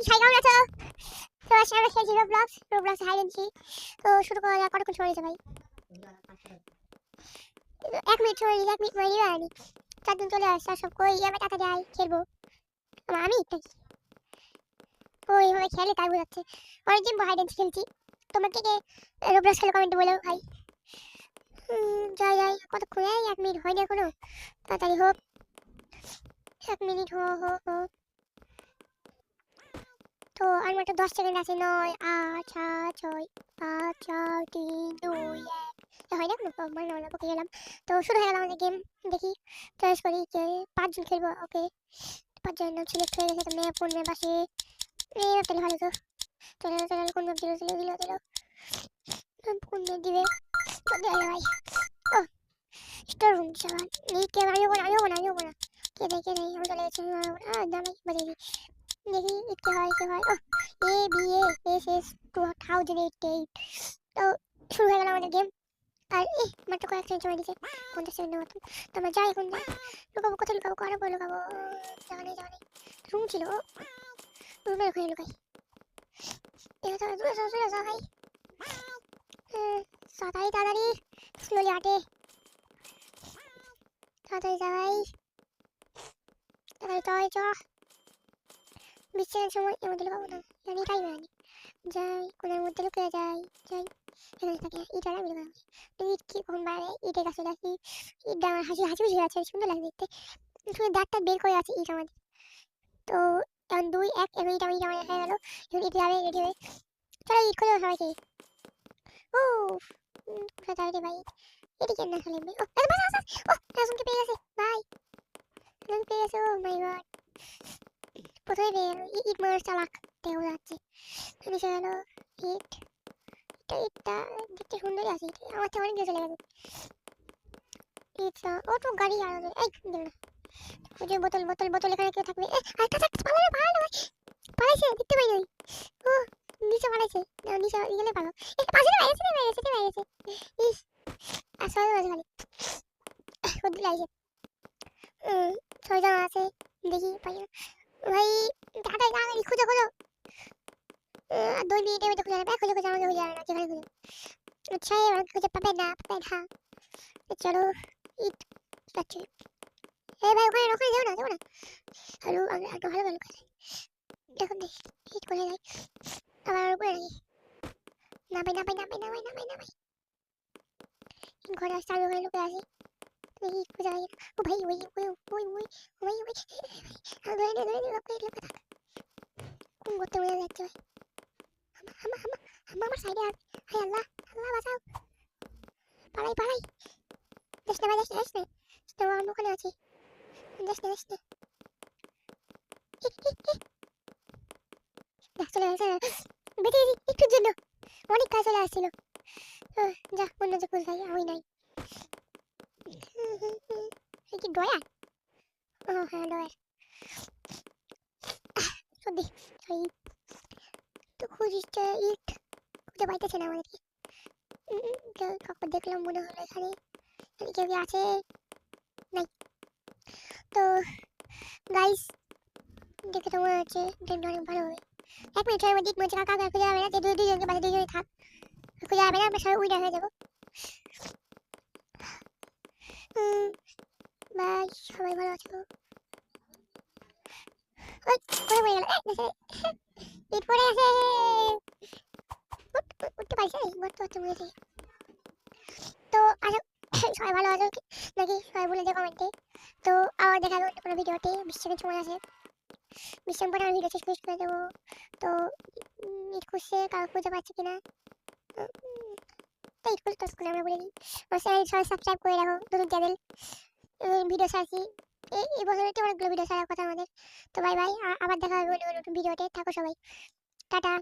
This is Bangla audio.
সবাই কেমন আছো? তো আজকে আমরা খেলছি রোবলক্স হাইড এন্ড সিক। তো শুরু করা যাক। কতক্ষণ সময় নিয়েছে ভাই? 1 মিনিট সময় নিয়েছে, 1 মিনিট সময় নিয়ে আনি। 4 জন চলে আসছে, সব কই আমি তাড়াতাড়ি আই খেলবো। আমি ও এইভাবে খেলে তাই বোঝাচ্ছে। অনেকদিন হাইড এন্ড সিক খেলছি। তোমরা কে কে রোবলক্স খেলো কমেন্টে বলো ভাই। যাই কতক্ষণ? 1 মিনিট হয়নি এখনো, তাড়াতাড়ি হোক। 1 মিনিট হো। তো আর মাত্র 10 সেকেন্ড আছে। 9 8 7 6 5 4 3 2 1 হয় না কোনো প্রবলেম না, ওকে গেলাম। তো শুরু হয়ে গেল আমাদের গেম। দেখি চয়েস করি যে 5 জন খেলবো। ওকে 5 জনের নাম সিলেক্ট হয়ে গেছে। তো মেয়ে ফোন মেয়ে পাশে তাহলে ভালো। তো চলে কোন ম্যাপ দিল কোন ম্যাপ দিবে তো দেয় ভাই। ও স্টোর রুম সবার এই কে আমিও না কে দেয় আমি চলে গেছি। দামাই বাজিয়ে দিই। দেখি ইটকে হয় কে হয়। ও A B A S S 2088। তো শুরু হয়ে গেল আমাদের গেম। আর মাত্র কয়েক সেকেন্ড সময় দিয়েছে, 50 সেকেন্ডের মতো। তো আমরা যাই এখন। লুকাবো কোথায়? লুকাবো কারো পর লুকাবো? জায়গা নেই রুম ছিল রুমের ওখানে লুকাই। দূরে যাও ভাই। তাড়াতাড়ি স্লোলি হাঁটে। তাড়াতাড়ি যা ভাই, তাড়াতাড়ি চ। 20 সেকেন্ড সময় এর মধ্যে লুকাবো না, জানি টাইম হয়নি। যাই কোনার মধ্যে লুকিয়ে যাই এখানে থাকে। ইট আর আমি লুকাবো। ইট কি কখন বাইরে ইটের কাছে রাখি। ইটটা আমার হাসি বুঝে আছে, সুন্দর লাগে দেখতে। শুধু দাঁতটা বের করে আছে ইট আমাদের। তো এখন 2 1 এখন ইট আমার হয়ে গেল। এখন ইট যাবে রেডি হয়ে। চলো ইট করে সবাইকে। ও কোথায় যাবে রে ভাই? এটি কেন না খেলে ভাই? ও রাজনকে পেয়ে গেছে ভাই। রাজন পেয়ে গেছে। ও মাই গড, প্রথমে পেয়ে গেল। ইট মার চালাক দেখা যাচ্ছে। নিচে গেল ইট। ইটটা দেখতে সুন্দরই আছে। আমার থেকে অনেক চলে গেছে ইটটা। ও তো গাড়ি আর এই দেখ না ওই যে বোতল এখানে কেউ থাকবে। পালাবে পালাইছে দেখতে পাই নাই। ও নিচে পালাইছে, নিচে গেলে পালো। পাশে বাইরে গেছে। ইস আসলে বাজে খালি ওদিকে আইছে। 6 জন আছে, দেখি পাই না ভাই। তাড়াতাড়ি খুঁজো 2 মিনিটের মধ্যে খুঁজে যাবে। খুঁজে আমাকে খুঁজে যাবে না, যেখানে খুঁজে। আচ্ছা এবার খুঁজে পাবে না। চলো ইট পাচ্ছি। এই ভাই ওখানে যাও না হ্যালো আমি একটু ভালো কাছে এখন দেখি ইট কোথায় যাই। আবার উপরে নাকি না পাই ঘরে আসতে আমি ওখানে লুকে আসি। দেখি খুঁজে পাই না। ও ভাই ওই ধরে লুকে থাক। কোন করতে মজা যাচ্ছে ভাই। আমার সাইডে আছে। হাই আল্লাহ বাঁচাও। পালাই দেশ না তো আমি ওখানে আছি। দেশ না চলে গেছে। বেঁচে গেছি একটুর জন্য, অনেক কাজ চলে আসছিল। যা অন্য যে খুঁজ ভাই আমি নাই। কি ডয়ার? ও হ্যাঁ ডয়ার। সত্যি তো খুঁজছে ইট খুঁজে পাইতেছে না আমাদেরকে। কাউকে দেখলাম মনে হলো এখানে কেউ কি আছে নাই। তো গাইস দেখে তো মনে হচ্ছে গেমটা অনেক ভালো হবে। 1 মিনিট সময় মধ্যে মনে কাকা খুঁজে যাবে না, যে দুইজনকে বাজে দুইজনে থাক খুঁজে যাবে না, আমরা সবাই উইনার হয়ে যাবো। বাই সবাই ভালো আছো? ওই কোথায় পড়ে গেল? ইট পড়ে গেছে। উঠতে পারছে বাচ্চা মরেছে। তো আজ সবাই ভালো আছো নাকি সবাই বলে যে কমেন্টে। তো আবার দেখা হবে অন্য কোনো ভিডিওতে। 20 সেকেন্ড সময় আছে, 20 সেকেন্ড পরে আমি ভিডিও শেষ করে দেবো। তো ইট খুঁজছে, কারো খুঁজে পাচ্ছে কিনা। তো ইট খুঁজতে আমরা বলে দিই। আমার চ্যানেল সবাই সাবস্ক্রাইব করে রাখো, নতুন চ্যানেল ভিডিও ছাড়ছি। এই বছরেতে অনেকগুলো ভিডিও ছাড়ার কথা আমাদের। তো বাই আবার দেখা হবে অন্য নতুন ভিডিওতে। থাকো সবাই, টাটা।